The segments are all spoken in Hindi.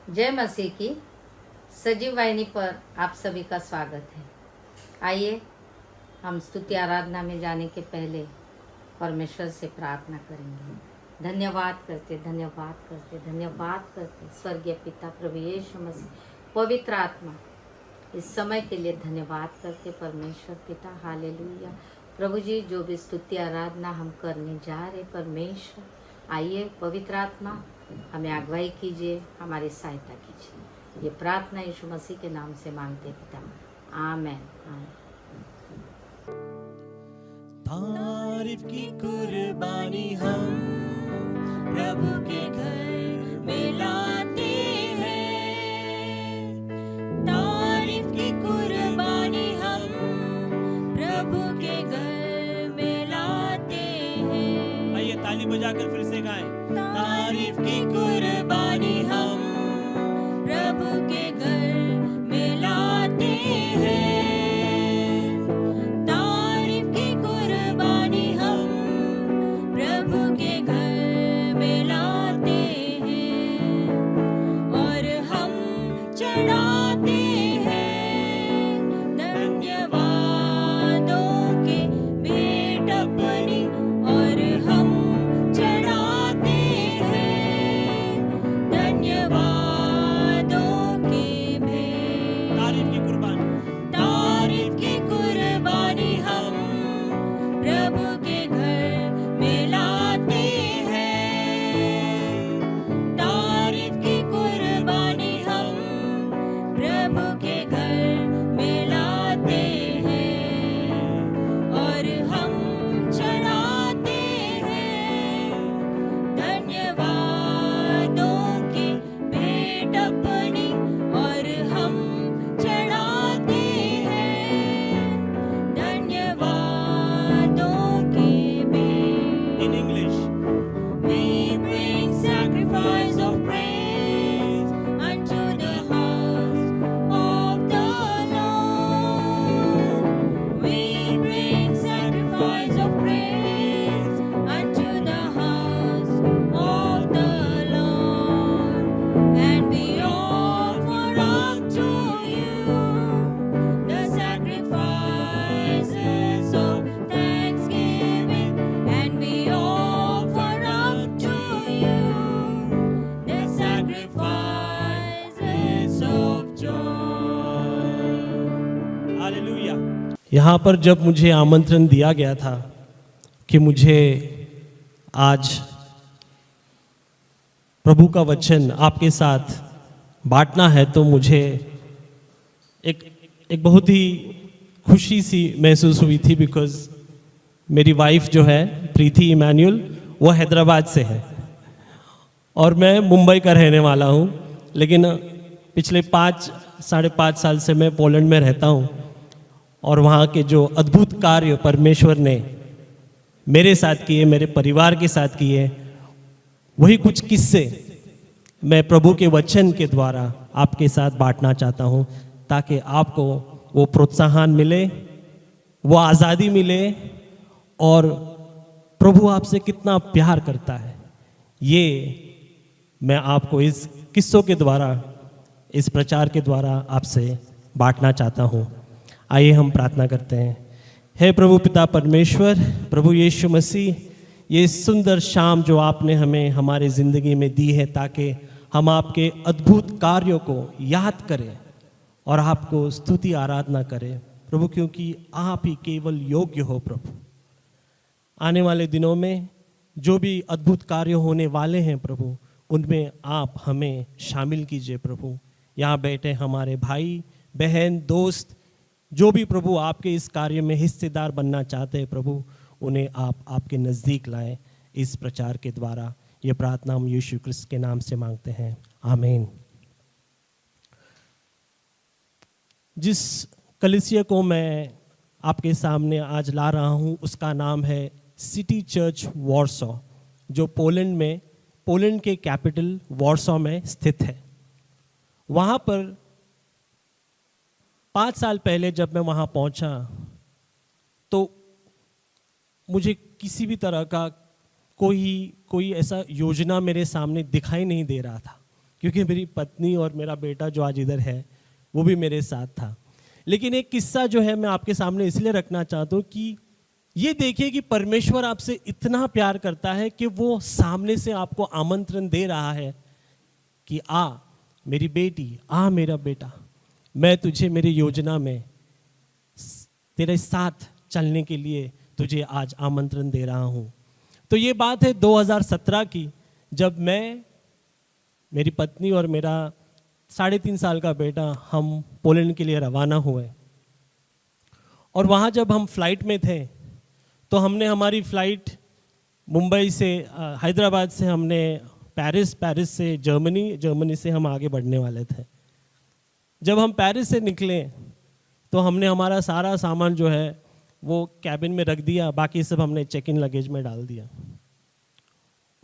जय मसीह की सजीव वाहिनी पर आप सभी का स्वागत है। आइए हम स्तुति आराधना में जाने के पहले परमेश्वर से प्रार्थना करेंगे। धन्यवाद करते स्वर्गीय पिता प्रभु यीशु मसीह, पवित्र आत्मा, इस समय के लिए धन्यवाद करते परमेश्वर पिता। हालेलुया प्रभु जी, जो भी स्तुति आराधना हम करने जा रहे परमेश्वर, आइए पवित्र आत्मा हमें अगुवाई कीजिए, हमारी सहायता कीजिए। ये प्रार्थना यीशु मसीह के नाम से मांगते पिता, आमेन। तारीफ की कुर्बानी हम प्रभु के घर में लाते हैं। तारीफ की कुर्बानी हम प्रभु के घर में लाते हैं। आइए ताली बजाकर फिर से गाएं। तारीफ की कुर्बानी हम प्रभु के घर में लाते हैं। तारीफ की कुर्बानी हम प्रभु के घर में लाते हैं और हम चढ़ाते हैं धन्यवादों के भेंट अपनी, और हम चढ़ाते हैं धन्यवादों के भेंट। तारीफ की कुर्बानी हम प्रभु के घर में लाते हैं। तारीफ की कुर्बानी हम प्रभु के घर में लाते हैं और हम चढ़ाते हैं धन्यवादों की भेंट अपनी, और हम चढ़ाते हैं धन्यवादों की भेंट। In English, we bring sacrifice of praise unto the house of the Lord. We bring sacrifice of praise unto the house of the Lord, and we offer unto you the sacrifices of thanksgiving, and we offer unto you the sacrifices of joy. Hallelujah. यहाँ पर जब मुझे आमंत्रण दिया गया था कि मुझे आज प्रभु का वचन आपके साथ बांटना है, तो मुझे एक बहुत ही खुशी सी महसूस हुई थी, बिकॉज मेरी वाइफ जो है प्रीति इमैनुअल, वो हैदराबाद से है और मैं मुंबई का रहने वाला हूँ, लेकिन पिछले 5-5.5 साल से मैं पोलैंड में रहता हूँ। और वहाँ के जो अद्भुत कार्य परमेश्वर ने मेरे साथ किए, मेरे परिवार के साथ किए, वही कुछ किस्से मैं प्रभु के वचन के द्वारा आपके साथ बांटना चाहता हूँ, ताकि आपको वो प्रोत्साहन मिले, वो आज़ादी मिले, और प्रभु आपसे कितना प्यार करता है ये मैं आपको इस किस्सों के द्वारा, इस प्रचार के द्वारा आपसे बांटना चाहता हूँ। आइए हम प्रार्थना करते हैं। हे प्रभु पिता परमेश्वर, प्रभु यीशु मसीह, ये सुंदर शाम जो आपने हमें हमारे ज़िंदगी में दी है, ताकि हम आपके अद्भुत कार्यों को याद करें और आपको स्तुति आराधना करें प्रभु, क्योंकि आप ही केवल योग्य हो प्रभु। आने वाले दिनों में जो भी अद्भुत कार्य होने वाले हैं प्रभु, उनमें आप हमें शामिल कीजिए प्रभु। यहाँ बैठे हमारे भाई बहन दोस्त जो भी प्रभु आपके इस कार्य में हिस्सेदार बनना चाहते हैं प्रभु, उन्हें आप आपके नज़दीक लाएं इस प्रचार के द्वारा। ये प्रार्थना हम यीशु क्रिस्त के नाम से मांगते हैं, आमीन। जिस कलीसिया को मैं आपके सामने आज ला रहा हूँ उसका नाम है सिटी चर्च वॉर्सो, जो पोलैंड के कैपिटल वॉर्सो में स्थित है। वहाँ पर 5 साल पहले जब मैं वहाँ पहुँचा तो मुझे किसी भी तरह का कोई ऐसा योजना मेरे सामने दिखाई नहीं दे रहा था क्योंकि मेरी पत्नी और मेरा बेटा जो आज इधर है वो भी मेरे साथ था। लेकिन एक किस्सा जो है मैं आपके सामने इसलिए रखना चाहता हूँ कि ये देखिए कि परमेश्वर आपसे इतना प्यार करता है कि वो सामने से आपको आमंत्रण दे रहा है कि आ मेरी बेटी, आ मेरा बेटा, मैं तुझे मेरी योजना में तेरे साथ चलने के लिए तुझे आज आमंत्रण दे रहा हूँ। तो ये बात है 2017 की, जब मैं, मेरी पत्नी और मेरा 3.5 साल का बेटा हम पोलैंड के लिए रवाना हुए। और वहाँ जब हम फ्लाइट में थे तो हमने हमारी फ़्लाइट मुंबई से हैदराबाद से हमने पेरिस से जर्मनी से हम आगे बढ़ने वाले थे। जब हम पेरिस से निकले तो हमने हमारा सारा सामान जो है वो कैबिन में रख दिया, बाकी सब हमने चेक इन लगेज में डाल दिया।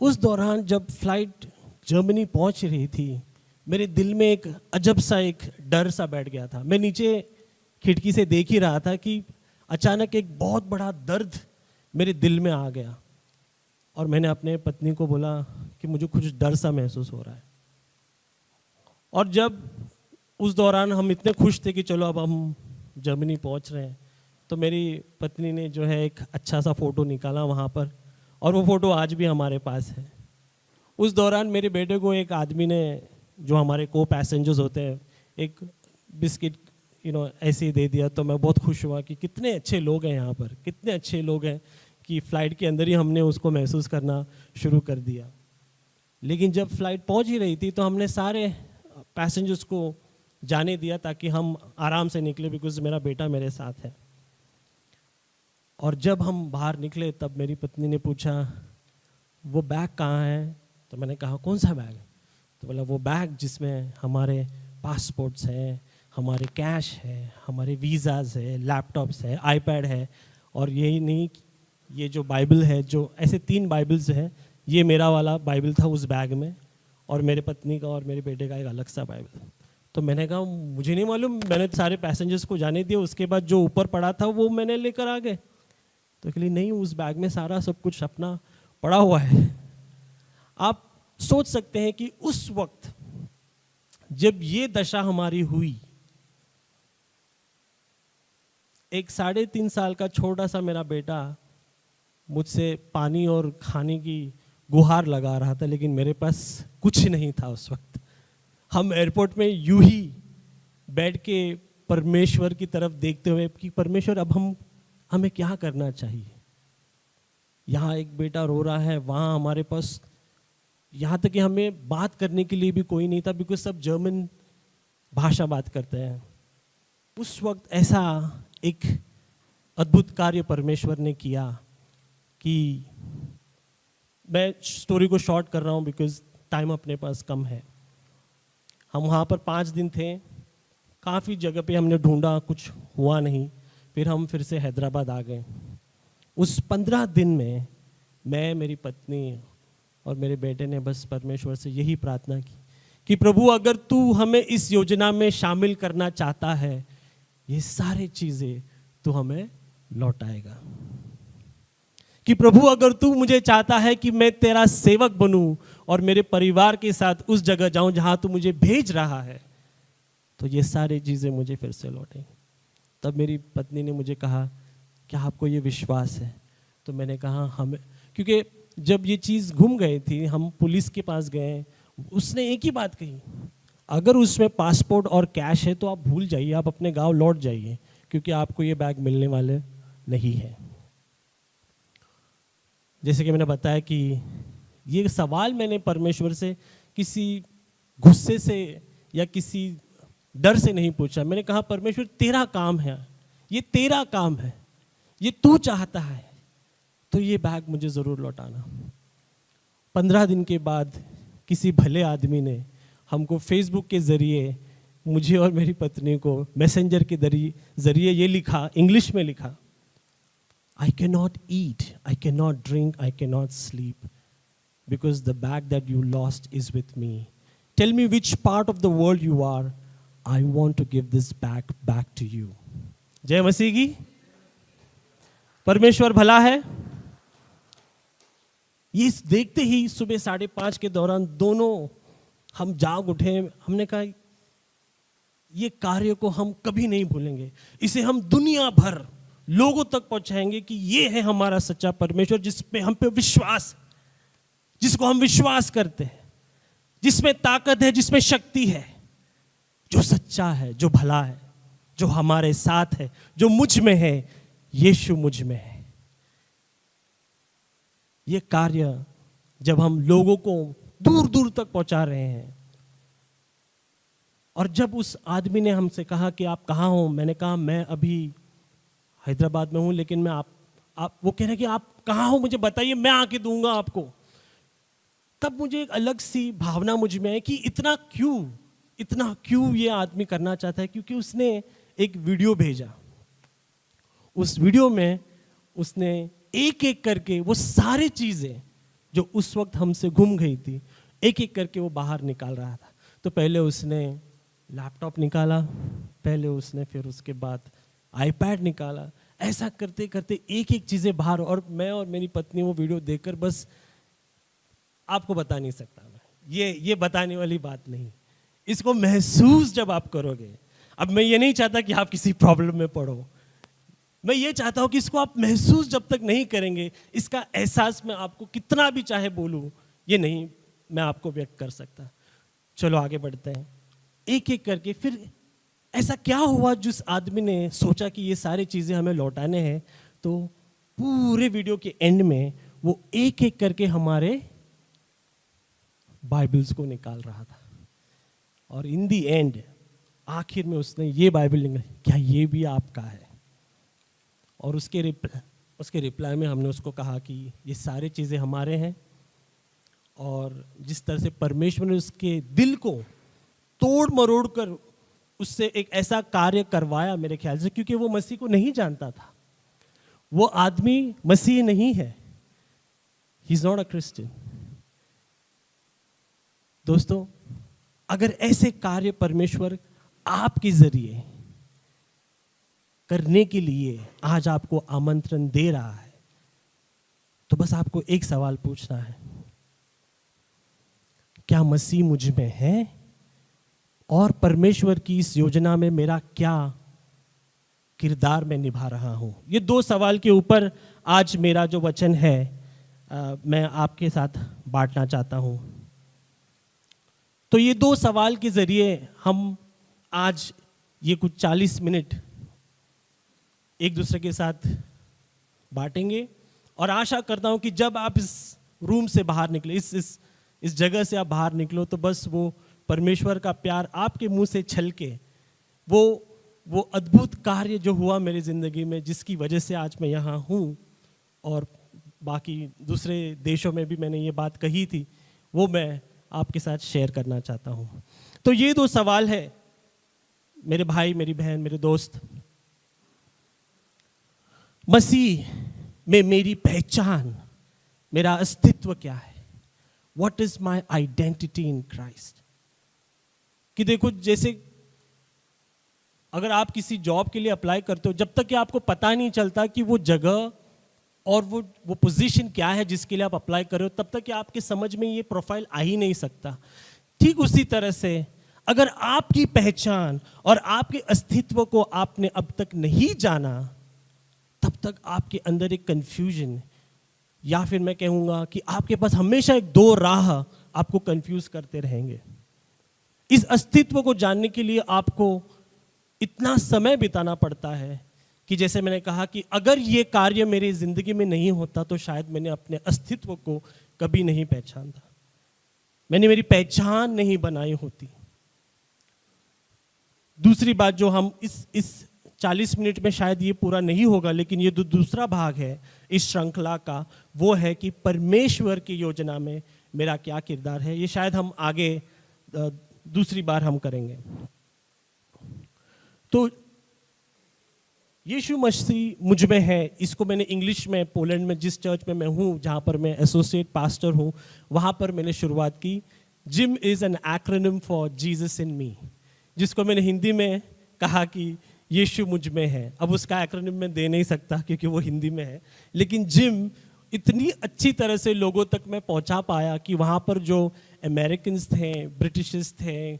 उस दौरान जब फ़्लाइट जर्मनी पहुंच रही थी, मेरे दिल में एक अजब सा एक डर सा बैठ गया था। मैं नीचे खिड़की से देख ही रहा था कि अचानक एक बहुत बड़ा दर्द मेरे दिल में आ गया और मैंने अपने पत्नी को बोला कि मुझे कुछ डर सा महसूस हो रहा है। और जब उस दौरान हम इतने खुश थे कि चलो अब हम जर्मनी पहुंच रहे हैं, तो मेरी पत्नी ने जो है एक अच्छा सा फ़ोटो निकाला वहाँ पर, और वो फ़ोटो आज भी हमारे पास है। उस दौरान मेरे बेटे को एक आदमी ने, जो हमारे को पैसेंजर्स होते हैं, एक बिस्किट ऐसे ही दे दिया। तो मैं बहुत खुश हुआ कि कितने अच्छे लोग हैं यहाँ पर, कितने अच्छे लोग हैं कि फ़्लाइट के अंदर ही हमने उसको महसूस करना शुरू कर दिया। लेकिन जब फ़्लाइट पहुँच ही रही थी तो हमने सारे पैसेंजर्स को जाने दिया ताकि हम आराम से निकले, बिकॉज मेरा बेटा मेरे साथ है। और जब हम बाहर निकले तब मेरी पत्नी ने पूछा वो बैग कहाँ है? तो मैंने कहा कौन सा बैग? तो बोला वो बैग जिसमें हमारे पासपोर्ट्स हैं, हमारे कैश है, हमारे वीज़ाज़ है, लैपटॉप्स है, आईपैड है, और यही नहीं, ये जो बाइबल है, जो ऐसे 3 बाइबल्स हैं, ये मेरा वाला बाइबल था उस बैग में, और मेरे पत्नी का और मेरे बेटे का एक अलग सा बाइबल। तो मैंने कहा मुझे नहीं मालूम, मैंने सारे पैसेंजर्स को जाने दिया, उसके बाद जो ऊपर पड़ा था वो मैंने लेकर आ गए। तो कहली नहीं, उस बैग में सारा सब कुछ अपना पड़ा हुआ है। आप सोच सकते हैं कि उस वक्त जब ये दशा हमारी हुई, एक 3.5 साल का छोटा सा मेरा बेटा मुझसे पानी और खाने की गुहार लगा रहा था, लेकिन मेरे पास कुछ नहीं था उस वक्त। हम एयरपोर्ट में यूं ही बैठ के परमेश्वर की तरफ देखते हुए कि परमेश्वर अब हमें क्या करना चाहिए। यहाँ एक बेटा रो रहा है, वहाँ हमारे पास यहाँ तक कि हमें बात करने के लिए भी कोई नहीं था, बिकॉज सब जर्मन भाषा बात करते हैं। उस वक्त ऐसा एक अद्भुत कार्य परमेश्वर ने किया कि मैं स्टोरी को शॉर्ट कर रहा हूँ बिकॉज टाइम अपने पास कम है। हम वहाँ पर 5 दिन थे, काफ़ी जगह पे हमने ढूंढा, कुछ हुआ नहीं, फिर हम फिर से हैदराबाद आ गए। उस 15 दिन में मैं, मेरी पत्नी और मेरे बेटे ने बस परमेश्वर से यही प्रार्थना की कि प्रभु अगर तू हमें इस योजना में शामिल करना चाहता है, ये सारी चीज़ें तू हमें लौटाएगा। कि प्रभु अगर तू मुझे चाहता है कि मैं तेरा सेवक बनूं और मेरे परिवार के साथ उस जगह जाऊं जहां तू मुझे भेज रहा है, तो ये सारी चीज़ें मुझे फिर से लौटें। तब मेरी पत्नी ने मुझे कहा क्या आपको ये विश्वास है? तो मैंने कहा हमें, क्योंकि जब ये चीज़ घूम गई थी, हम पुलिस के पास गए, उसने एक ही बात कही, अगर उसमें पासपोर्ट और कैश है तो आप भूल जाइए, आप अपने गांव लौट जाइए, क्योंकि आपको ये बैग मिलने वाले नहीं है। जैसे कि मैंने बताया कि ये सवाल मैंने परमेश्वर से किसी गुस्से से या किसी डर से नहीं पूछा। मैंने कहा परमेश्वर तेरा काम है, ये तेरा काम है, ये तू चाहता है तो ये बैग मुझे ज़रूर लौटाना। 15 दिन के बाद किसी भले आदमी ने हमको फेसबुक के ज़रिए, मुझे और मेरी पत्नी को मैसेंजर के ज़रिए ये लिखा, इंग्लिश में लिखा, I cannot eat, I cannot drink, I cannot sleep because the bag that you lost is with me. Tell me which part of the world you are. I want to give this bag back to you. जय मसीह की। परमेश्वर भला है। ये देखते ही सुबह 5:30 के दौरान दोनों हम जाग उठे, हमने कहा ये कार्य को हम कभी नहीं भूलेंगे, इसे हम दुनिया भर लोगों तक पहुंचाएंगे कि ये है हमारा सच्चा परमेश्वर, जिसपे हम पे विश्वास, जिसको हम विश्वास करते हैं, जिसमें ताकत है, जिसमें शक्ति है, जो सच्चा है, जो भला है, जो हमारे साथ है, जो मुझ में है, यीशु मुझ में है। ये कार्य जब हम लोगों को दूर दूर तक पहुंचा रहे हैं, और जब उस आदमी ने हमसे कहा कि आप कहाँ हो, मैंने कहा मैं अभी हैदराबाद में हूं, लेकिन मैं आप वो कह रहे हैं कि आप कहाँ हो, मुझे बताइए, मैं आके दूंगा आपको। तब मुझे एक अलग सी भावना मुझ में है कि इतना क्यों ये आदमी करना चाहता है, क्योंकि उसने एक वीडियो भेजा। उस वीडियो में उसने एक एक करके वो सारी चीजें जो उस वक्त हमसे गुम गई थी, एक एक करके वो बाहर निकाल रहा था। तो पहले उसने लैपटॉप निकाला, पहले उसने फिर उसके बाद आईपैड निकाला, ऐसा करते करते एक एक चीजें बाहर। और मैं और मेरी पत्नी वो वीडियो देखकर बस आपको बता नहीं सकता मैं, ये बताने वाली बात नहीं, इसको महसूस जब आप करोगे। अब मैं ये नहीं चाहता कि आप किसी प्रॉब्लम में पड़ो, मैं ये चाहता हूं कि इसको आप महसूस जब तक नहीं करेंगे, इसका एहसास मैं आपको कितना भी चाहे बोलूं, ये नहीं मैं आपको व्यक्त कर सकता। चलो आगे बढ़ते हैं, एक एक करके। फिर ऐसा क्या हुआ जिस आदमी ने सोचा कि ये सारी चीजें हमें लौटाने हैं, तो पूरे वीडियो के एंड में वो एक एक करके हमारे बाइबल्स को निकाल रहा था, और इन दी एंड आखिर में उसने ये बाइबल निकाली, क्या ये भी आपका है? और उसके रिप्लाई में हमने उसको कहा कि ये सारी चीज़ें हमारे हैं, और जिस तरह से परमेश्वर ने उसके दिल को तोड़ मरोड़ कर उससे एक ऐसा कार्य करवाया, मेरे ख्याल से, क्योंकि वो मसीह को नहीं जानता था, वो आदमी मसीह नहीं है, he is not a Christian. दोस्तों, अगर ऐसे कार्य परमेश्वर आपके जरिए करने के लिए आज आपको आमंत्रण दे रहा है, तो बस आपको एक सवाल पूछना है, क्या मसीह मुझ में है, और परमेश्वर की इस योजना में मेरा क्या किरदार मैं निभा रहा हूं? ये दो सवाल के ऊपर आज मेरा जो वचन है मैं आपके साथ बांटना चाहता हूं। तो ये दो सवाल के जरिए हम आज ये कुछ 40 मिनट एक दूसरे के साथ बांटेंगे, और आशा करता हूं कि जब आप इस रूम से बाहर निकले, इस जगह से आप बाहर निकलो, तो बस वो परमेश्वर का प्यार आपके मुंह से छलके, वो अद्भुत कार्य जो हुआ मेरी जिंदगी में, जिसकी वजह से आज मैं यहाँ हूँ, और बाकी दूसरे देशों में भी मैंने ये बात कही थी, वो मैं आपके साथ शेयर करना चाहता हूँ। तो ये दो सवाल है मेरे भाई, मेरी बहन, मेरे दोस्त, मसीह में मेरी पहचान, मेरा अस्तित्व क्या है? What is my identity in Christ? कि देखो, जैसे अगर आप किसी जॉब के लिए अप्लाई करते हो, जब तक कि आपको पता नहीं चलता कि वो जगह और वो पोजीशन क्या है जिसके लिए आप अप्लाई कर रहे हो, तब तक कि आपके समझ में ये प्रोफाइल आ ही नहीं सकता। ठीक उसी तरह से अगर आपकी पहचान और आपके अस्तित्व को आपने अब तक नहीं जाना, तब तक आपके अंदर एक कंफ्यूजन, या फिर मैं कहूँगा कि आपके पास हमेशा एक दो राह आपको कंफ्यूज करते रहेंगे। इस अस्तित्व को जानने के लिए आपको इतना समय बिताना पड़ता है कि जैसे मैंने कहा कि अगर ये कार्य मेरी जिंदगी में नहीं होता, तो शायद मैंने अपने अस्तित्व को कभी नहीं पहचाना, मैंने मेरी पहचान नहीं बनाई होती। दूसरी बात जो हम इस 40 मिनट में शायद ये पूरा नहीं होगा, लेकिन ये दूसरा भाग है इस श्रृंखला का, वो है कि परमेश्वर की योजना में मेरा क्या किरदार है। ये शायद हम आगे दूसरी बार हम करेंगे। तो यीशु मसीह मुझ में है, इसको मैंने इंग्लिश में, पोलैंड में जिस चर्च में मैं हूँ, जहाँ पर मैं एसोसिएट पास्टर हूँ, वहाँ पर मैंने शुरुआत की। JIM is an acronym for Jesus in me, जिसको मैंने हिंदी में कहा कि यीशु मुझ में है। अब उसका एक्रोनिम मैं दे नहीं सकता क्योंकि वो हिंदी में है, लेकिन जिम इतनी अच्छी तरह से लोगों तक मैं पहुंचा पाया कि वहाँ पर जो अमेरिकन्स थे, ब्रिटिशर्स थे,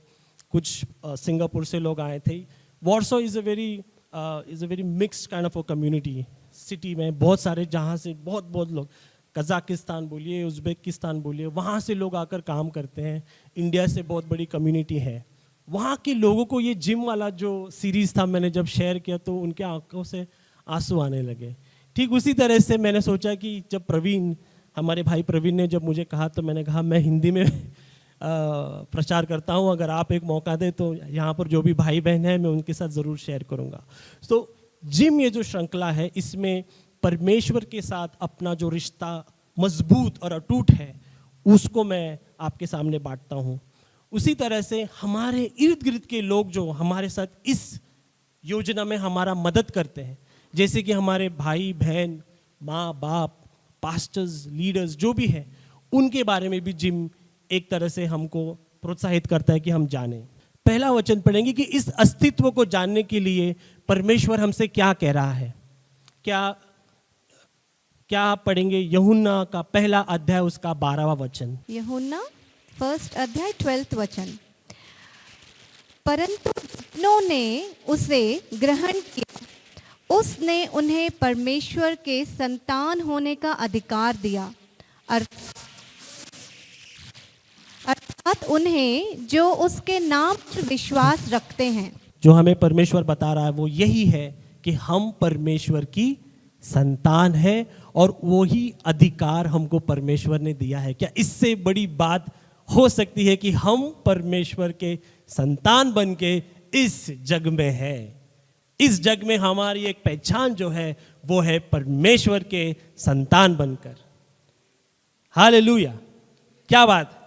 कुछ सिंगापुर से लोग आए थे। Warsaw is a very mixed kind of a community. City में बहुत सारे, जहाँ से बहुत लोग, कजाकिस्तान बोलिए, उज़्बेकिस्तान बोलिए, वहाँ से लोग आकर काम करते हैं। इंडिया से बहुत बड़ी कम्युनिटी है। वहाँ के लोगों को ये जिम वाला जो सीरीज़ था, मैंने जब शेयर किया तो उनके आंखों से आंसू आने लगे। ठीक उसी तरह से मैंने सोचा कि जब प्रवीण, हमारे भाई प्रवीण ने जब मुझे कहा, तो मैंने कहा मैं हिंदी में प्रचार करता हूँ, अगर आप एक मौका दें तो यहाँ पर जो भी भाई बहन हैं मैं उनके साथ ज़रूर शेयर करूँगा। तो जिम, ये जो श्रृंखला है, इसमें परमेश्वर के साथ अपना जो रिश्ता मजबूत और अटूट है उसको मैं आपके सामने बांटता हूँ। उसी तरह से हमारे इर्द गिर्द के लोग जो हमारे साथ इस योजना में हमारा मदद करते हैं, जैसे कि हमारे भाई बहन, माँ बाप, पास्टर्स, लीडर्स जो भी हैं, उनके बारे में भी जिम एक तरह से हमको प्रोत्साहित करता है कि हम जानें। पहला वचन पढ़ेंगे कि इस अस्तित्व को जानने के लिए परमेश्वर हमसे क्या कह रहा है। क्या आप पढ़ेंगे? यूहन्ना का पहला अध्याय, उसका 12वां वचन। यूहन्ना फर्स्ट अध्याय 12th वचन। परंतु जिन्होंने उसे ग्रहण किया, उसने उन्हें परमेश्वर के संतान होने का अधिकार दिया, अर्थात उन्हें जो उसके नाम पर विश्वास रखते हैं। जो हमें परमेश्वर बता रहा है वो यही है कि हम परमेश्वर की संतान है, और वही अधिकार हमको परमेश्वर ने दिया है। क्या इससे बड़ी बात हो सकती है कि हम परमेश्वर के संतान बन के इस जग में हैं? इस जग में हमारी एक पहचान जो है वो है परमेश्वर के संतान बनकर। हालेलुया, क्या बात।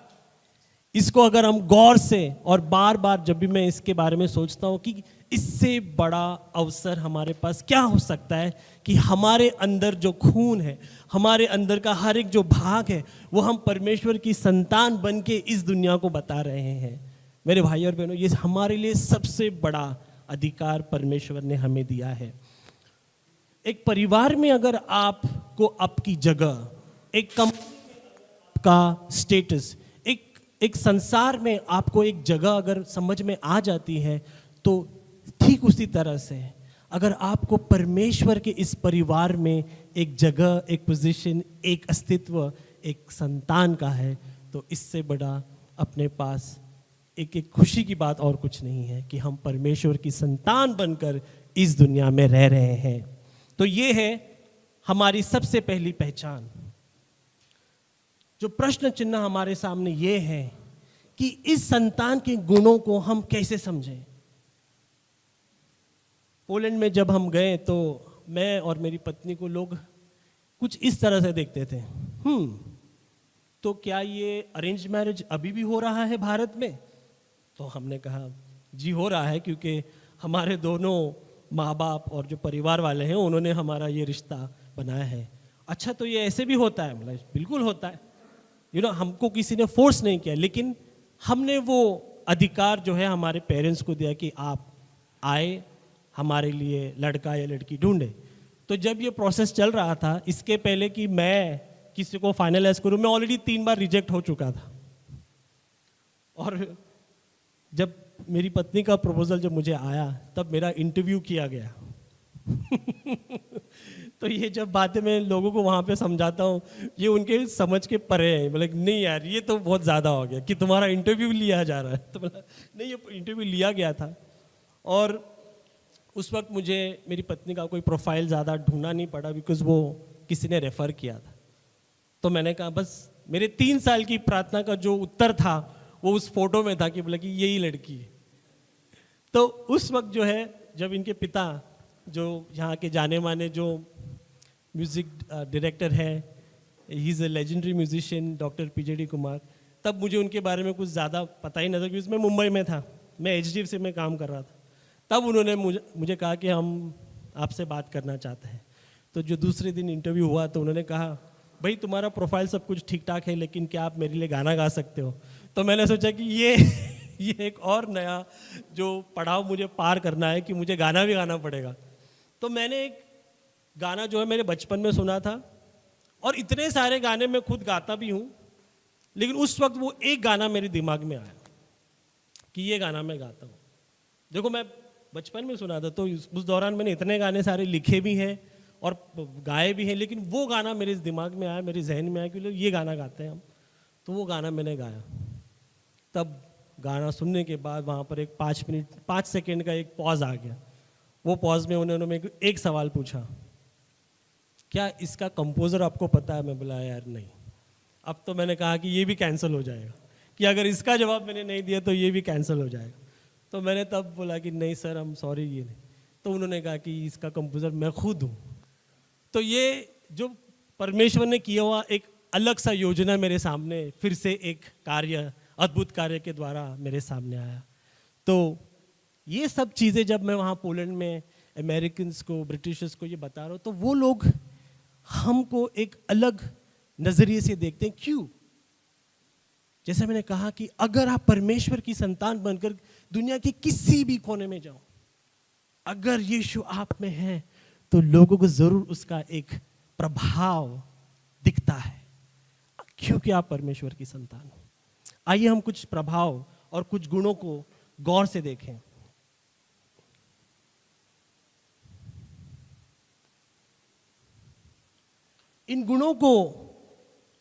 इसको अगर हम गौर से, और बार बार जब भी मैं इसके बारे में सोचता हूँ कि इससे बड़ा अवसर हमारे पास क्या हो सकता है कि हमारे अंदर जो खून है, हमारे अंदर का हर एक जो भाग है, वो हम परमेश्वर की संतान बन के इस दुनिया को बता रहे हैं। मेरे भाई और बहनों, ये हमारे लिए सबसे बड़ा अधिकार परमेश्वर ने हमें दिया है। एक परिवार में अगर आपको आपकी जगह, एक कंपनी का स्टेटस, एक संसार में आपको एक जगह अगर समझ में आ जाती है, तो ठीक उसी तरह से अगर आपको परमेश्वर के इस परिवार में एक जगह, एक पोजीशन, एक अस्तित्व, एक संतान का है, तो इससे बड़ा अपने पास एक खुशी की बात और कुछ नहीं है कि हम परमेश्वर की संतान बनकर इस दुनिया में रह रहे हैं। तो ये है हमारी सबसे पहली पहचान। जो प्रश्न चिन्ह हमारे सामने ये है कि इस संतान के गुणों को हम कैसे समझें। पोलैंड में जब हम गए तो मैं और मेरी पत्नी को लोग कुछ इस तरह से देखते थे, तो क्या ये अरेंज मैरिज अभी भी हो रहा है भारत में? तो हमने कहा जी हो रहा है, क्योंकि हमारे दोनों माँ बाप और जो परिवार वाले हैं उन्होंने हमारा ये रिश्ता बनाया है। अच्छा, तो ये ऐसे भी होता है? मतलब बिल्कुल होता है। हमको किसी ने फोर्स नहीं किया, लेकिन हमने वो अधिकार जो है हमारे पेरेंट्स को दिया कि आप आए, हमारे लिए लड़का या लड़की ढूंढे। तो जब ये प्रोसेस चल रहा था, इसके पहले कि मैं किसी को फाइनलाइज करूं, मैं ऑलरेडी 3 बार रिजेक्ट हो चुका था। और जब मेरी पत्नी का प्रपोजल जब मुझे आया, तब मेरा इंटरव्यू किया गया। तो ये जब बातें मैं लोगों को वहाँ पे समझाता हूँ, ये उनके समझ के परे है। बोले नहीं यार, ये तो बहुत ज़्यादा हो गया कि तुम्हारा इंटरव्यू लिया जा रहा है। तो बोला नहीं, ये इंटरव्यू लिया गया था। और उस वक्त मुझे मेरी पत्नी का कोई प्रोफाइल ज़्यादा ढूंढना नहीं पड़ा, बिकॉज वो किसी ने रेफ़र किया था। तो मैंने कहा बस मेरे 3 साल की प्रार्थना का जो उत्तर था वो उस फोटो में था कि बोला कि यही लड़की है। तो उस वक्त जो है, जब इनके पिता, जो यहाँ के जाने माने जो म्यूज़िक डायरेक्टर है, he is a legendary musician, doctor PJD Kumar, तब मुझे उनके बारे में कुछ ज़्यादा पता ही नहीं था, क्योंकि मैं मुंबई में था, मैं HDFC में काम कर रहा था। तब उन्होंने मुझे कहा कि हम आपसे बात करना चाहते हैं। तो जो दूसरे दिन इंटरव्यू हुआ तो उन्होंने कहा भाई तुम्हारा प्रोफाइल सब कुछ ठीक ठाक है, लेकिन क्या आप मेरे लिए गाना गा सकते हो? तो मैंने सोचा कि ये एक और नया जो पड़ाव मुझे पार करना है कि मुझे गाना भी गाना पड़ेगा। तो मैंने एक गाना जो है मेरे बचपन में सुना था, और इतने सारे गाने मैं खुद गाता भी हूँ, लेकिन उस वक्त वो एक गाना मेरे दिमाग में आया कि ये गाना मैं गाता हूँ। देखो मैं बचपन में सुना था, तो उस दौरान मैंने इतने गाने सारे लिखे भी हैं और गाए भी हैं, लेकिन वो गाना मेरे दिमाग में आया, मेरे जहन में आया कि ये गाना गाते हैं हम। तो वो गाना मैंने गाया। तब गाना सुनने के बाद वहाँ पर एक 5 सेकेंड का एक पॉज आ गया। वो पॉज में उन्होंने मेरे को एक सवाल पूछा, क्या इसका कंपोज़र आपको पता है? मैं बोला यार नहीं। अब तो मैंने कहा कि ये भी कैंसिल हो जाएगा, कि अगर इसका जवाब मैंने नहीं दिया तो ये भी कैंसिल हो जाएगा। तो मैंने तब बोला कि नहीं सर, हम सॉरी, ये नहीं। तो उन्होंने कहा कि इसका कंपोज़र मैं खुद हूँ। तो ये जो परमेश्वर ने किया हुआ एक अलग सा योजना मेरे सामने फिर से एक कार्य, अद्भुत कार्य के द्वारा मेरे सामने आया। तो ये सब चीज़ें जब मैं वहाँ पोलैंड में अमेरिकन्स को, ब्रिटिशर्स को ये बता रहा हूँ, तो वो लोग हमको एक अलग नज़रिए से देखते हैं। क्यों? जैसे मैंने कहा कि अगर आप परमेश्वर की संतान बनकर दुनिया के किसी भी कोने में जाओ, अगर यीशु आप में है तो लोगों को जरूर उसका एक प्रभाव दिखता है, क्योंकि आप परमेश्वर की संतान हो। आइए हम कुछ प्रभाव और कुछ गुणों को गौर से देखें। इन गुणों को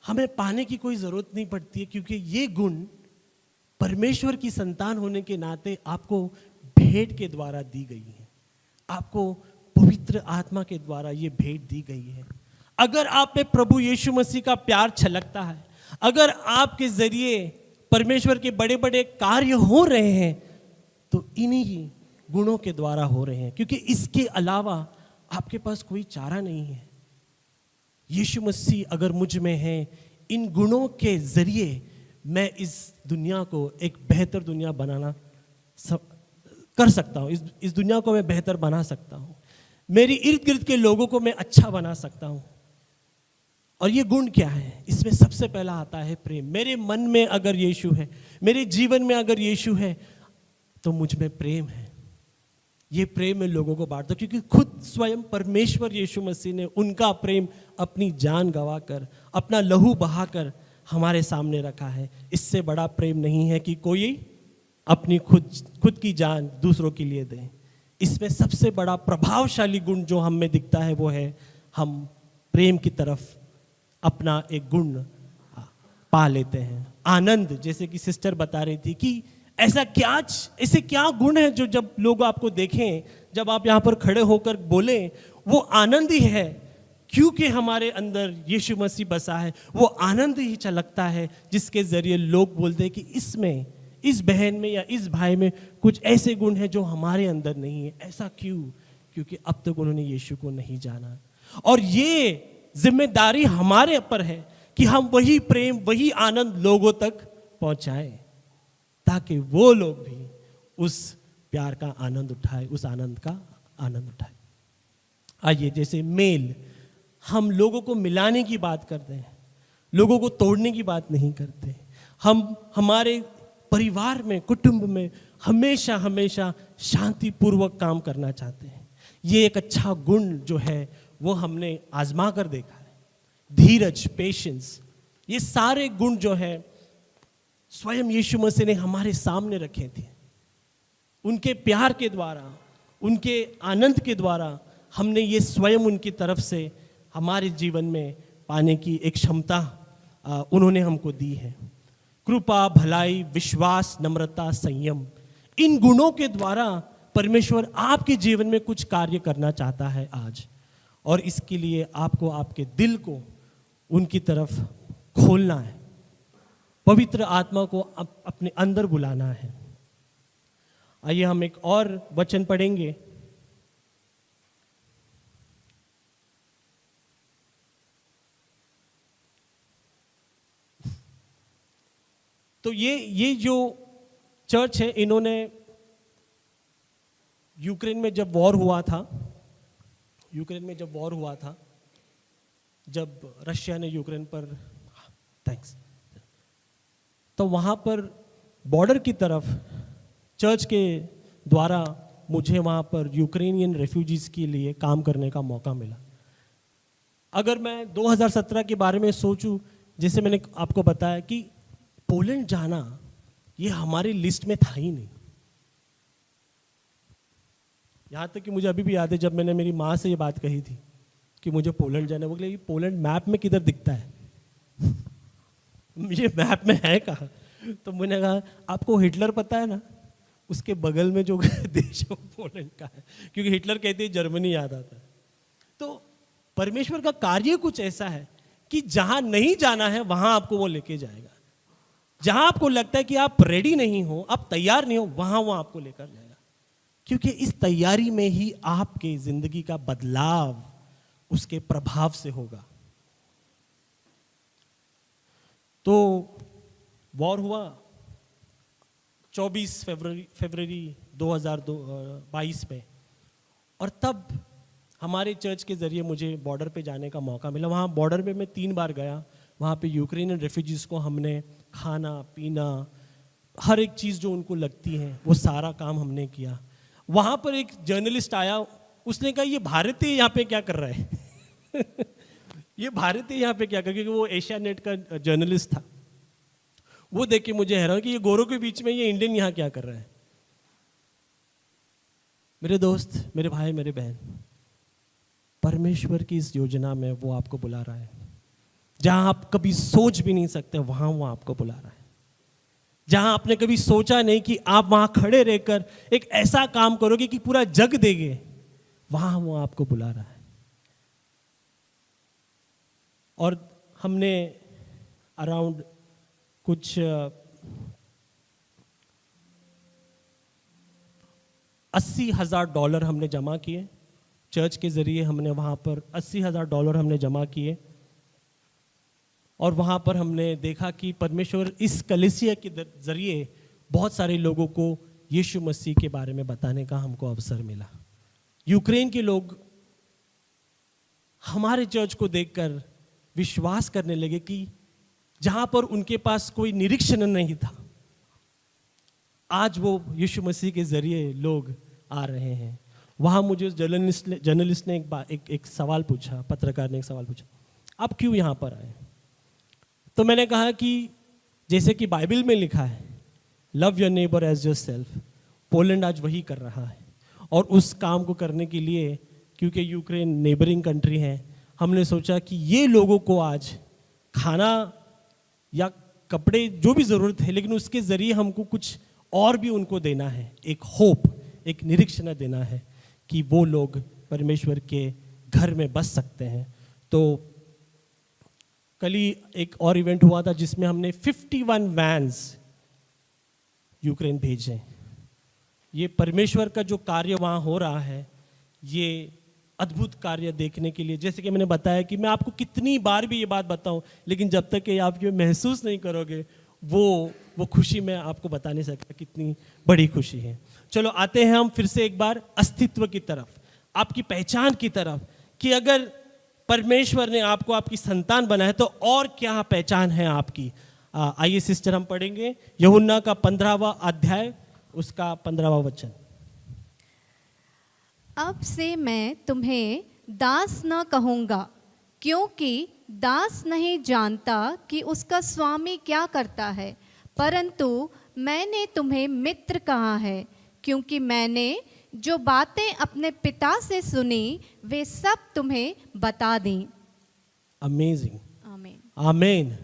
हमें पाने की कोई जरूरत नहीं पड़ती है, क्योंकि ये गुण परमेश्वर की संतान होने के नाते आपको भेंट के द्वारा दी गई है। आपको पवित्र आत्मा के द्वारा ये भेंट दी गई है। अगर आप में प्रभु यीशु मसीह का प्यार छलकता है, अगर आपके जरिए परमेश्वर के बड़े बड़े कार्य हो रहे हैं, तो इन्हीं गुणों के द्वारा हो रहे हैं, क्योंकि इसके अलावा आपके पास कोई चारा नहीं है। यीशु मसीह अगर मुझ में है, इन गुणों के जरिए मैं इस दुनिया को एक बेहतर दुनिया बनाना कर सकता हूँ। इस दुनिया को मैं बेहतर बना सकता हूँ। मेरी इर्द गिर्द के लोगों को मैं अच्छा बना सकता हूँ। और ये गुण क्या है? इसमें सबसे पहला आता है प्रेम। मेरे मन में अगर यीशु है, मेरे जीवन में अगर यीशु है, तो मुझ में प्रेम है। ये प्रेम में लोगों को बांटता, क्योंकि खुद स्वयं परमेश्वर यीशु मसीह ने उनका प्रेम अपनी जान गवाकर, अपना लहू बहाकर हमारे सामने रखा है। इससे बड़ा प्रेम नहीं है कि कोई अपनी खुद की जान दूसरों के लिए दे। इसमें सबसे बड़ा प्रभावशाली गुण जो हम में दिखता है वो है, हम प्रेम की तरफ अपना एक गुण पा लेते हैं। आनंद, जैसे कि सिस्टर बता रही थी कि ऐसे क्या गुण है जो जब लोग आपको देखें, जब आप यहाँ पर खड़े होकर बोले, वो आनंद ही है, क्योंकि हमारे अंदर यीशु मसीह बसा है। वो आनंद ही छलकता है जिसके जरिए लोग बोलते हैं कि इसमें, इस बहन में या इस भाई में कुछ ऐसे गुण हैं जो हमारे अंदर नहीं है। ऐसा क्यों? क्योंकि अब तक उन्होंने यीशु को नहीं जाना। और ये जिम्मेदारी हमारे ऊपर है कि हम वही प्रेम, वही आनंद लोगों तक पहुंचाएं, ताकि वो लोग भी उस प्यार का आनंद उठाए, उस आनंद का आनंद उठाए। आइए, जैसे मेल, हम लोगों को मिलाने की बात करते हैं, लोगों को तोड़ने की बात नहीं करते। हम हमारे परिवार में, कुटुंब में हमेशा हमेशा शांतिपूर्वक काम करना चाहते हैं। ये एक अच्छा गुण जो है वो हमने आजमा कर देखा है। धीरज, पेशेंस, ये सारे गुण जो है स्वयं यीशु मसीह ने हमारे सामने रखे थे। उनके प्यार के द्वारा, उनके आनंद के द्वारा हमने ये स्वयं उनकी तरफ से हमारे जीवन में पाने की एक क्षमता उन्होंने हमको दी है। कृपा, भलाई, विश्वास, नम्रता, संयम, इन गुणों के द्वारा परमेश्वर आपके जीवन में कुछ कार्य करना चाहता है आज। और इसके लिए आपको आपके दिल को उनकी तरफ खोलना है, पवित्र आत्मा को अपने अंदर बुलाना है। आइए हम एक और वचन पढ़ेंगे। तो ये जो चर्च है, इन्होंने यूक्रेन में जब वॉर हुआ था, जब रशिया ने यूक्रेन पर, तो वहाँ पर बॉर्डर की तरफ चर्च के द्वारा मुझे वहाँ पर यूक्रेनियन रेफ्यूजीज के लिए काम करने का मौका मिला। अगर मैं 2017 के बारे में सोचूं, जैसे मैंने आपको बताया कि पोलैंड जाना ये हमारी लिस्ट में था ही नहीं। यहाँ तक कि मुझे अभी भी याद है जब मैंने मेरी माँ से ये बात कही थी कि मुझे पोलैंड जाना है, वो बोले पोलैंड मैप में किधर दिखता है ये मैप में है कहाँ? तो मैंने कहा आपको हिटलर पता है ना, उसके बगल में जो देश है वो पोलैंड का है, क्योंकि हिटलर कहते हैं जर्मनी याद आता है। तो परमेश्वर का कार्य कुछ ऐसा है कि जहां नहीं जाना है वहां आपको वो लेके जाएगा। जहां आपको लगता है कि आप रेडी नहीं हो, आप तैयार नहीं हो, वहां वो आपको लेकर जाएगा, क्योंकि इस तैयारी में ही आपके जिंदगी का बदलाव उसके प्रभाव से होगा। तो वॉर हुआ 24 फरवरी 2022 में, और तब हमारे चर्च के ज़रिए मुझे बॉर्डर पे जाने का मौका मिला। वहाँ बॉर्डर पे मैं 3 बार गया। वहाँ पे यूक्रेनियन रेफ्यूजीज़ को हमने खाना पीना हर एक चीज़ जो उनको लगती है वो सारा काम हमने किया। वहाँ पर एक जर्नलिस्ट आया, उसने कहा ये भारतीय यहाँ पे क्या कर रहा है ये भारतीय यहाँ पे क्या कर, क्योंकि वो एशिया नेट का जर्नलिस्ट था। वो देख के मुझे हैरान कि ये गोरों के बीच में ये इंडियन यहाँ क्या कर रहा है। मेरे दोस्त, मेरे भाई, मेरे बहन, परमेश्वर की इस योजना में वो आपको बुला रहा है। जहां आप कभी सोच भी नहीं सकते वहां वो आपको बुला रहा है। जहां आपने कभी सोचा नहीं कि आप वहां खड़े रहकर एक ऐसा काम करोगे कि पूरा जग देंगे, वहां वो आपको बुला रहा है। और हमने अराउंड कुछ $80,000 हमने जमा किए। चर्च के ज़रिए हमने वहाँ पर $80,000 हमने जमा किए, और वहाँ पर हमने देखा कि परमेश्वर इस कलीसिया के ज़रिए बहुत सारे लोगों को यीशु मसीह के बारे में बताने का हमको अवसर मिला। यूक्रेन के लोग हमारे चर्च को देखकर विश्वास करने लगे कि जहाँ पर उनके पास कोई निरीक्षण नहीं था, आज वो यीशु मसीह के ज़रिए लोग आ रहे हैं। वहाँ मुझे जर्नलिस्ट ने एक सवाल पूछा, पत्रकार ने एक सवाल पूछा, आप क्यों यहाँ पर आए? तो मैंने कहा कि जैसे कि बाइबल में लिखा है, love your neighbour as yourself, Poland आज वही कर रहा है। और उस काम को करने के लिए, क्योंकि यूक्रेन नेबरिंग कंट्री है, हमने सोचा कि ये लोगों को आज खाना या कपड़े जो भी ज़रूरत है, लेकिन उसके ज़रिए हमको कुछ और भी उनको देना है, एक होप, एक निरीक्षण देना है कि वो लोग परमेश्वर के घर में बस सकते हैं। तो कल ही एक और इवेंट हुआ था जिसमें हमने 51 वैन्स यूक्रेन भेजे। ये परमेश्वर का जो कार्य वहाँ हो रहा है, ये अद्भुत कार्य देखने के लिए, जैसे कि मैंने बताया कि मैं आपको कितनी बार भी ये बात बताऊं, लेकिन जब तक कि आप ये महसूस नहीं करोगे वो खुशी मैं आपको बता नहीं सकता कितनी बड़ी खुशी है। चलो आते हैं हम फिर से एक बार अस्तित्व की तरफ, आपकी पहचान की तरफ, कि अगर परमेश्वर ने आपको आपकी संतान बनाया है तो और क्या पहचान है आपकी। आइए सिस्टर, हम पढ़ेंगे यूहन्ना का 15वां अध्याय, उसका 15वां वचन। अब से मैं तुम्हें दास न कहूँगा, क्योंकि दास नहीं जानता कि उसका स्वामी क्या करता है, परंतु मैंने तुम्हें मित्र कहा है, क्योंकि मैंने जो बातें अपने पिता से सुनी वे सब तुम्हें बता दी। अमेजिंग, आमीन, आमीन।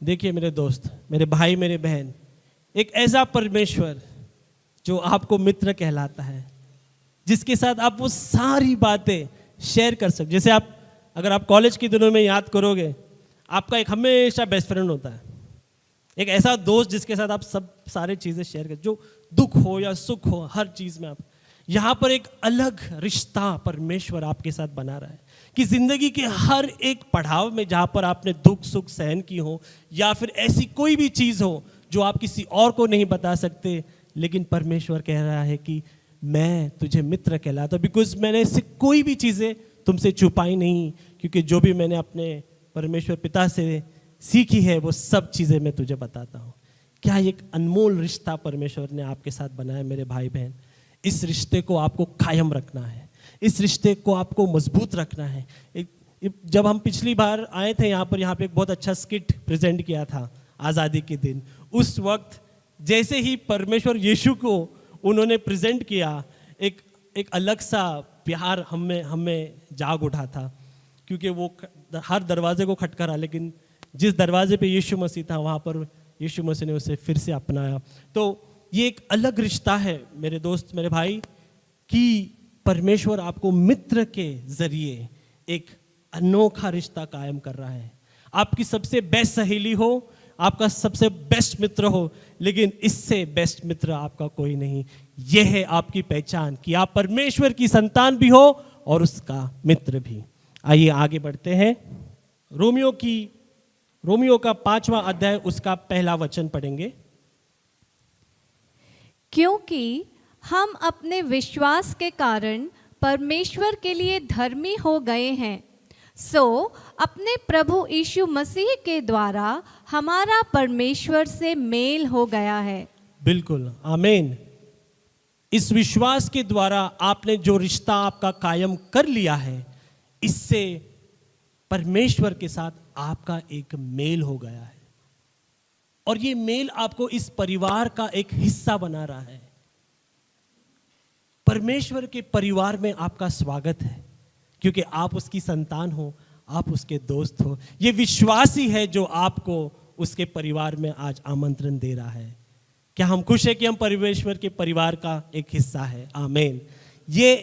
देखिए मेरे दोस्त, मेरे भाई, मेरे बहन, एक ऐसा परमेश्वर जो आपको मित्र कहलाता है, जिसके साथ आप वो सारी बातें शेयर कर सकते। जैसे आप, अगर आप कॉलेज के दिनों में याद करोगे, आपका एक हमेशा बेस्ट फ्रेंड होता है, एक ऐसा दोस्त जिसके साथ आप सब सारी चीज़ें शेयर कर, जो दुख हो या सुख हो, हर चीज़ में आप। यहाँ पर एक अलग रिश्ता परमेश्वर आपके साथ बना रहा है कि जिंदगी के हर एक पड़ाव में जहाँ पर आपने दुख सुख सहन की हो, या फिर ऐसी कोई भी चीज़ हो जो आप किसी और को नहीं बता सकते, लेकिन परमेश्वर कह रहा है कि मैं तुझे मित्र कहलाता हूं, बिकॉज मैंने इससे कोई भी चीज़ें तुमसे छुपाई नहीं, क्योंकि जो भी मैंने अपने परमेश्वर पिता से सीखी है वो सब चीज़ें मैं तुझे बताता हूँ। क्या एक अनमोल रिश्ता परमेश्वर ने आपके साथ बनाया मेरे भाई बहन। इस रिश्ते को आपको कायम रखना है, इस रिश्ते को आपको मजबूत रखना है। जब हम पिछली बार आए थे यहाँ पे एक बहुत अच्छा स्किट प्रेजेंट किया था, आज़ादी के दिन। उस वक्त जैसे ही परमेश्वर यीशु को उन्होंने प्रेजेंट किया, एक अलग सा प्यार हमें जाग उठा था, क्योंकि वो हर दरवाजे को खटखरा, लेकिन जिस दरवाजे पे यीशु मसीह था वहाँ पर यीशु मसीह ने उसे फिर से अपनाया। तो ये एक अलग रिश्ता है मेरे दोस्त, मेरे भाई, कि परमेश्वर आपको मित्र के जरिए एक अनोखा रिश्ता कायम कर रहा है। आपकी सबसे बेस्ट सहेली हो, आपका सबसे बेस्ट मित्र हो, लेकिन इससे बेस्ट मित्र आपका कोई नहीं। यह है आपकी पहचान कि आप परमेश्वर की संतान भी हो और उसका मित्र भी। आइए आगे बढ़ते हैं। रोमियो का 5वां अध्याय उसका पहला वचन पढ़ेंगे। क्योंकि हम अपने विश्वास के कारण परमेश्वर के लिए धर्मी हो गए हैं, सो अपने प्रभु यीशु मसीह के द्वारा हमारा परमेश्वर से मेल हो गया है। बिल्कुल, आमीन। इस विश्वास के द्वारा आपने जो रिश्ता आपका कायम कर लिया है, इससे परमेश्वर के साथ आपका एक मेल हो गया है, और ये मेल आपको इस परिवार का एक हिस्सा बना रहा है। परमेश्वर के परिवार में आपका स्वागत है, क्योंकि आप उसकी संतान हो, आप उसके दोस्त हो। ये विश्वास ही है जो आपको उसके परिवार में आज आमंत्रण दे रहा है। क्या हम खुश हैं कि हम परमेश्वर के परिवार का एक हिस्सा है? आमीन। ये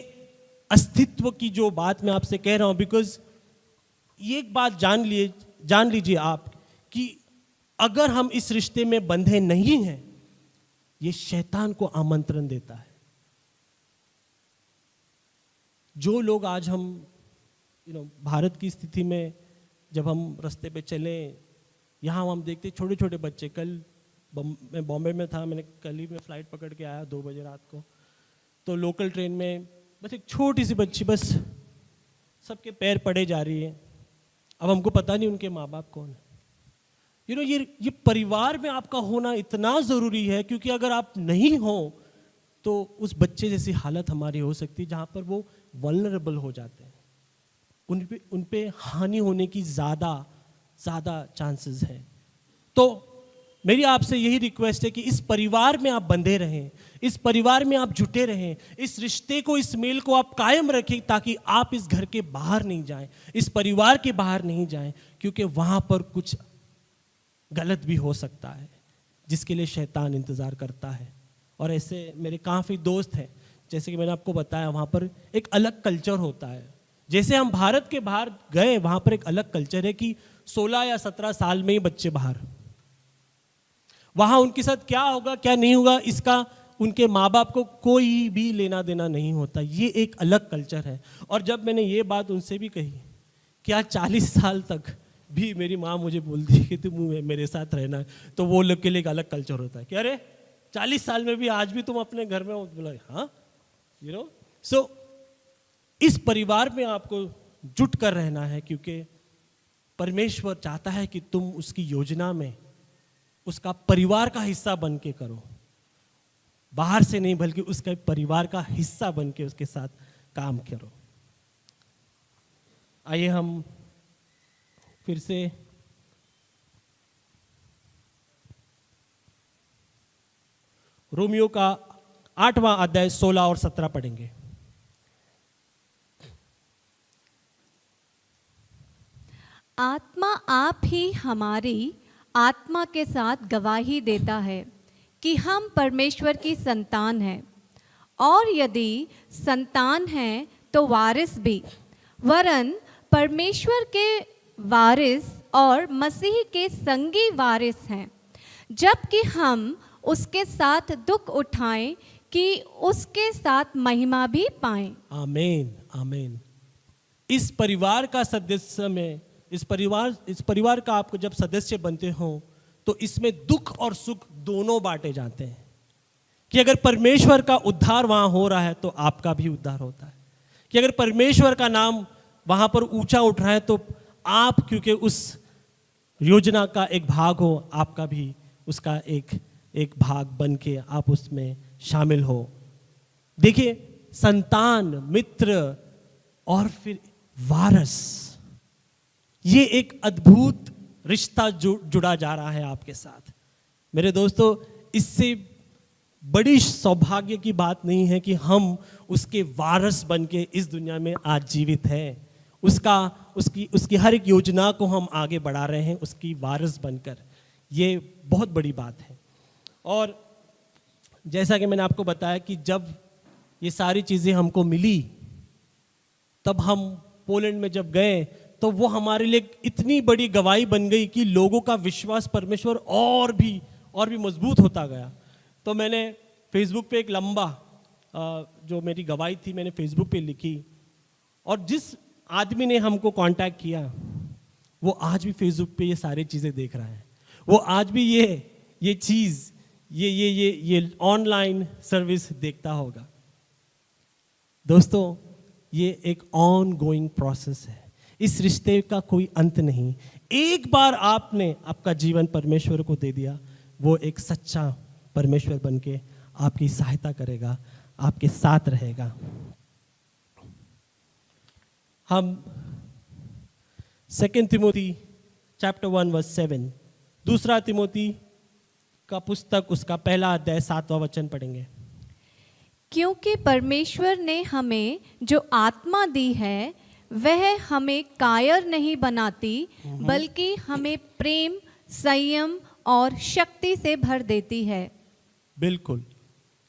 अस्तित्व की जो बात मैं आपसे कह रहा हूं, बिकॉज ये एक बात जान लीजिए आप कि अगर हम इस रिश्ते में बंधे नहीं हैं, ये शैतान को आमंत्रण देता है। जो लोग आज हम भारत की स्थिति में जब हम रास्ते पे चले, यहाँ हम देखते छोटे छोटे बच्चे। कल मैं बॉम्बे में था, मैंने कल ही में फ़्लाइट पकड़ के आया 2 बजे रात को, तो लोकल ट्रेन में बस एक छोटी सी बच्ची, बस सबके पैर पड़े जा रही है। अब हमको पता नहीं उनके माँ बाप कौन है। ये परिवार में आपका होना इतना ज़रूरी है, क्योंकि अगर आप नहीं हो तो उस बच्चे जैसी हालत हमारी हो सकती है, जहाँ पर वो वल्नरेबल हो जाते हैं। उन पे हानि होने की ज़्यादा चांसेस हैं। तो मेरी आपसे यही रिक्वेस्ट है कि इस परिवार में आप बंधे रहें, इस परिवार में आप जुटे रहें, इस रिश्ते को, इस मेल को आप कायम रखें, ताकि आप इस घर के बाहर नहीं जाएं, इस परिवार के बाहर नहीं जाएं, क्योंकि वहाँ पर कुछ गलत भी हो सकता है, जिसके लिए शैतान इंतज़ार करता है। और ऐसे मेरे काफ़ी दोस्त हैं, जैसे कि मैंने आपको बताया, वहाँ पर एक अलग कल्चर होता है। जैसे हम भारत के बाहर गए, वहाँ पर एक अलग कल्चर है कि 16 या 17 साल में ही बच्चे बाहर। वहाँ उनके साथ क्या होगा क्या नहीं होगा, इसका उनके माँ बाप को कोई भी लेना देना नहीं होता। ये एक अलग कल्चर है। और जब मैंने ये बात उनसे भी कही, क्या 40 साल तक भी मेरी माँ मुझे बोलती है कि तुम मेरे साथ रहना है, तो वो लोग के लिए एक अलग कल्चर होता है कि अरे 40 साल में भी आज भी तुम अपने घर में हो। बोला हाँ, सो इस परिवार में आपको जुट कर रहना है, क्योंकि परमेश्वर चाहता है कि तुम उसकी योजना में उसका परिवार का हिस्सा बन के करो, बाहर से नहीं बल्कि उसके परिवार का हिस्सा बन के उसके साथ काम करो। आइए हम फिर से रोमियो का 8वां अध्याय 16 और 17 पढ़ेंगे। आत्मा आप ही हमारी आत्मा के साथ गवाही देता है कि हम परमेश्वर की संतान हैं, और यदि संतान हैं तो वारिस भी, वरन परमेश्वर के वारिस और मसीह के संगी वारिस हैं, जबकि हम उसके साथ दुख उठाएं कि उसके साथ महिमा भी पाएं। आमीन, आमीन। इस परिवार का सदस्य में इस परिवार का आपको जब सदस्य बनते हो, तो इसमें दुख और सुख दोनों बांटे जाते हैं। कि अगर परमेश्वर का उद्धार वहाँ हो रहा है तो आपका भी उद्धार होता है, कि अगर परमेश्वर का नाम वहाँ पर ऊंचा उठ रहा है तो आप, क्योंकि उस योजना का एक भाग हो, आपका भी उसका एक भाग बन के आप उसमें शामिल हो। देखिए, संतान, मित्र और फिर वारस, ये एक अद्भुत रिश्ता जुड़ा जा रहा है आपके साथ। मेरे दोस्तों, इससे बड़ी सौभाग्य की बात नहीं है कि हम उसके वारस बन के इस दुनिया में आज जीवित हैं। उसकी हर एक योजना को हम आगे बढ़ा रहे हैं उसकी वारस बनकर। ये बहुत बड़ी बात है। और जैसा कि मैंने आपको बताया कि जब ये सारी चीज़ें हमको मिली, तब हम पोलैंड में जब गए तो वो हमारे लिए इतनी बड़ी गवाही बन गई कि लोगों का विश्वास परमेश्वर और भी मजबूत होता गया। तो मैंने फेसबुक पे एक लंबा जो मेरी गवाही थी मैंने फेसबुक पे लिखी, और जिस आदमी ने हमको कांटेक्ट किया वो आज भी फेसबुक पे ये सारी चीज़ें देख रहा है। वो आज भी ये चीज़ ये ऑनलाइन सर्विस देखता होगा। दोस्तों, ये एक ऑन गोइंग प्रोसेस है। इस रिश्ते का कोई अंत नहीं। एक बार आपने आपका जीवन परमेश्वर को दे दिया, वो एक सच्चा परमेश्वर बन के आपकी सहायता करेगा, आपके साथ रहेगा। हम 2 तिमोथी चैप्टर 1 वर्स 7, दूसरा तिमोथी का पुस्तक उसका पहला अध्याय 7वां वचन पढ़ेंगे। क्योंकि परमेश्वर ने हमें जो आत्मा दी है वह हमें कायर नहीं बनाती, बल्कि हमें प्रेम, संयम और शक्ति से भर देती है। बिल्कुल,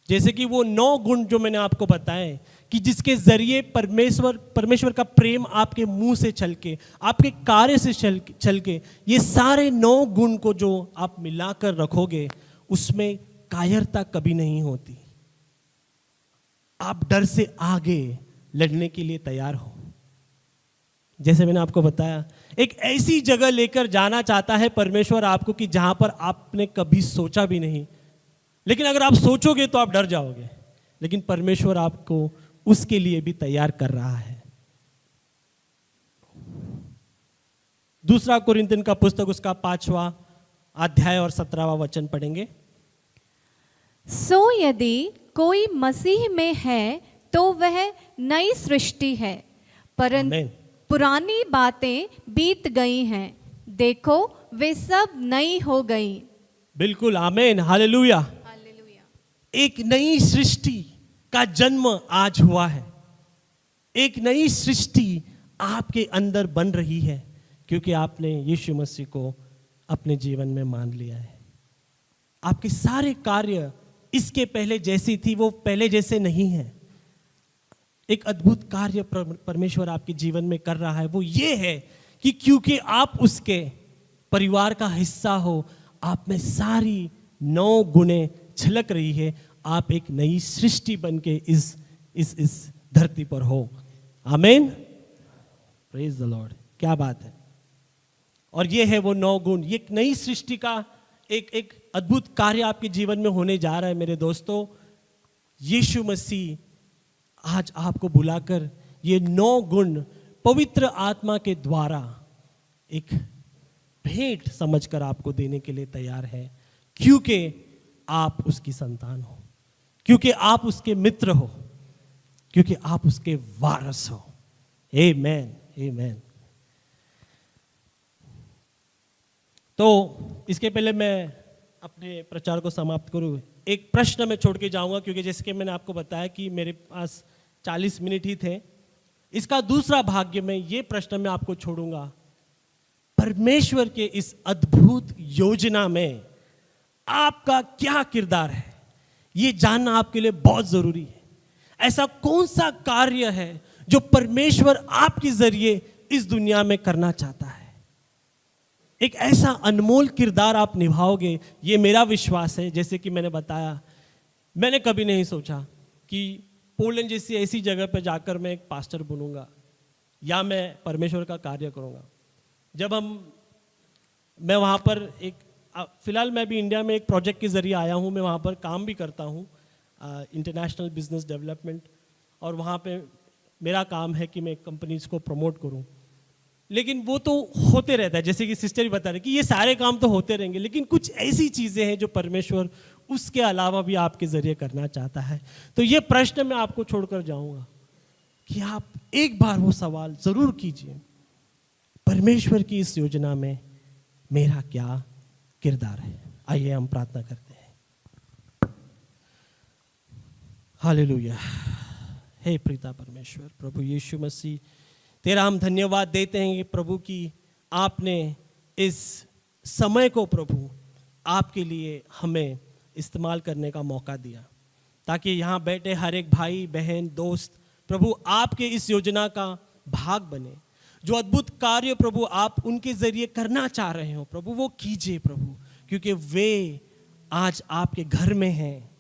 जैसे कि वो 9 गुण जो मैंने आपको बताए कि जिसके जरिए परमेश्वर का प्रेम आपके मुंह से छलके, आपके कार्य से छलके, ये सारे 9 गुण को जो आप मिलाकर रखोगे उसमें कायरता कभी नहीं होती। आप डर से आगे लड़ने के लिए तैयार हो। जैसे मैंने आपको बताया, एक ऐसी जगह लेकर जाना चाहता है परमेश्वर आपको कि जहां पर आपने कभी सोचा भी नहीं। लेकिन अगर आप सोचोगे तो आप डर जाओगे, लेकिन परमेश्वर आपको उसके लिए भी तैयार कर रहा है। दूसरा कोरिन्थियन का पुस्तक उसका 5वां अध्याय और 17वां वचन पढ़ेंगे। सो यदि कोई मसीह में है तो वह नई सृष्टि है, परंतु आमीन। पुरानी बातें बीत गई हैं, देखो वे सब नई हो गई। बिल्कुल, आमीन, हालेलुया। एक नई सृष्टि का जन्म आज हुआ है। एक नई सृष्टि आपके अंदर बन रही है क्योंकि आपने यीशु मसीह को अपने जीवन में मान लिया है। आपके सारे कार्य इसके पहले जैसी थी वो पहले जैसे नहीं है। एक अद्भुत कार्य परमेश्वर आपके जीवन में कर रहा है, वो ये है कि क्योंकि आप उसके परिवार का हिस्सा हो, आप में सारी 9 गुणे झलक रही है। आप एक नई सृष्टि बन के इस धरती पर हो। आमीन, प्रेज द लॉर्ड। क्या बात है। और ये है वो 9 गुण। ये एक नई सृष्टि का एक अद्भुत कार्य आपके जीवन में होने जा रहा है। मेरे दोस्तों, यीशु मसीह आज आपको बुलाकर ये 9 गुण पवित्र आत्मा के द्वारा एक भेंट समझकर आपको देने के लिए तैयार है, क्योंकि आप उसकी संतान हो, क्योंकि आप उसके मित्र हो, क्योंकि आप उसके वारस हो। आमेन, आमेन। तो इसके पहले मैं अपने प्रचार को समाप्त करूं, एक प्रश्न मैं छोड़ के जाऊंगा, क्योंकि जैसे कि मैंने आपको बताया कि मेरे पास 40 मिनट ही थे। इसका दूसरा भाग्य में ये प्रश्न मैं आपको छोड़ूंगा, परमेश्वर के इस अद्भुत योजना में आपका क्या किरदार है, ये जानना आपके लिए बहुत जरूरी है। ऐसा कौन सा कार्य है जो परमेश्वर आपके जरिए इस दुनिया में करना चाहता है। एक ऐसा अनमोल किरदार आप निभाओगे, ये मेरा विश्वास है। जैसे कि मैंने बताया, मैंने कभी नहीं सोचा कि पोलैंड जैसी ऐसी जगह पर जाकर मैं एक पास्टर बनूंगा या मैं परमेश्वर का कार्य करूंगा। जब मैं वहाँ पर फिलहाल मैं भी इंडिया में एक प्रोजेक्ट के जरिए आया हूँ। मैं वहाँ पर काम भी करता हूँ, इंटरनेशनल बिजनेस डेवलपमेंट, और वहाँ पे मेरा काम है कि मैं कंपनीज को प्रमोट करूँ। लेकिन वो तो होते रहता है, जैसे कि सिस्टर भी बता रहे कि ये सारे काम तो होते रहेंगे, लेकिन कुछ ऐसी चीज़ें हैं जो परमेश्वर उसके अलावा भी आपके ज़रिए करना चाहता है। तो ये प्रश्न मैं आपको छोड़कर जाऊंगा कि आप एक बार वो सवाल ज़रूर कीजिए, परमेश्वर की इस योजना में मेरा क्या किरदार है। आइए हम प्रार्थना करते हैं। हालेलुया। हे प्रीता परमेश्वर, प्रभु यीशु मसीह, तेरा हम धन्यवाद देते हैं कि प्रभु की आपने इस समय को प्रभु आपके लिए हमें इस्तेमाल करने का मौका दिया, ताकि यहाँ बैठे हर एक भाई बहन दोस्त प्रभु आपके इस योजना का भाग बने। जो अद्भुत कार्य प्रभु आप उनके जरिए करना चाह रहे हो प्रभु, वो कीजिए प्रभु, क्योंकि वे आज आपके घर में हैं।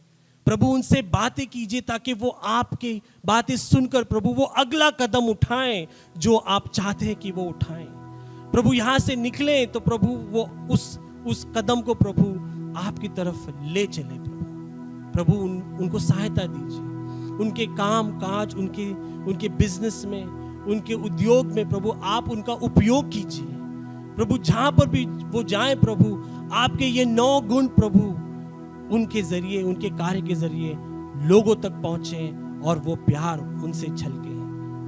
प्रभु उनसे बातें कीजिए ताकि वो आपकी बातें सुनकर प्रभु वो अगला कदम उठाएं जो आप चाहते हैं कि वो उठाएं। प्रभु यहाँ से निकले तो प्रभु वो उस कदम को प्रभु आपकी तरफ ले चले। प्रभु उनको सहायता दीजिए, उनके काम काज, उनके बिजनेस में, उनके उद्योग में प्रभु आप उनका उपयोग कीजिए। प्रभु जहाँ पर भी वो जाएं प्रभु आपके ये 9 गुण प्रभु उनके जरिए, उनके कार्य के जरिए लोगों तक पहुँचे और वो प्यार उनसे छलके।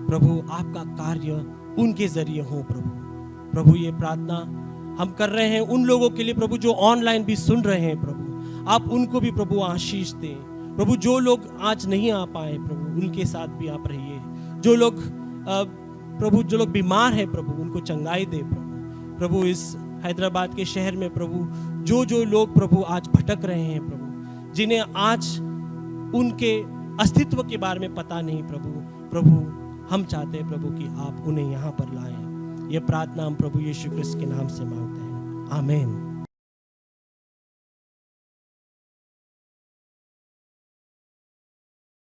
प्रभु आपका कार्य उनके जरिए हो प्रभु ये प्रार्थना हम कर रहे हैं उन लोगों के लिए प्रभु जो ऑनलाइन भी सुन रहे हैं प्रभु, आप उनको भी प्रभु आशीष दें। प्रभु जो लोग आज नहीं आ पाए प्रभु उनके साथ भी आप रहिए। जो लोग प्रभु जो लोग बीमार हैं प्रभु उनको चंगाई दे प्रभु इस हैदराबाद के शहर में प्रभु जो लोग प्रभु आज भटक रहे हैं प्रभु, जिन्हें आज उनके अस्तित्व के बारे में पता नहीं प्रभु हम चाहते हैं प्रभु कि आप उन्हें यहाँ पर लाएं। ये प्रार्थना हम प्रभु यीशु क्रिस्त के नाम से मांगते हैं, आमीन।